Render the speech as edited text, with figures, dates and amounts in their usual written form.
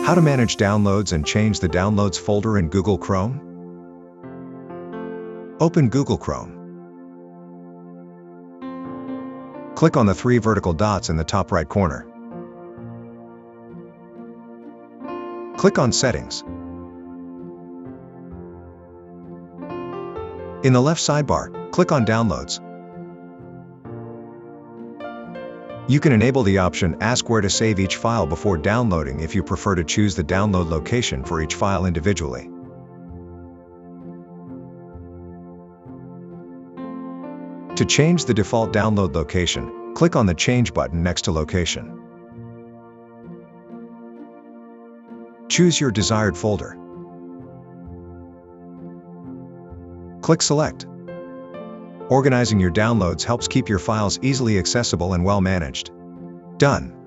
How to manage downloads and change the downloads folder in Google Chrome? Open Google Chrome. Click on the 3 vertical dots in the top right corner. Click on Settings. In the left sidebar, click on Downloads. You can enable the option Ask where to save each file before downloading if you prefer to choose the download location for each file individually. To change the default download location, click on the Change button next to Location. Choose your desired folder. Click Select. Organizing your downloads helps keep your files easily accessible and well managed. Done.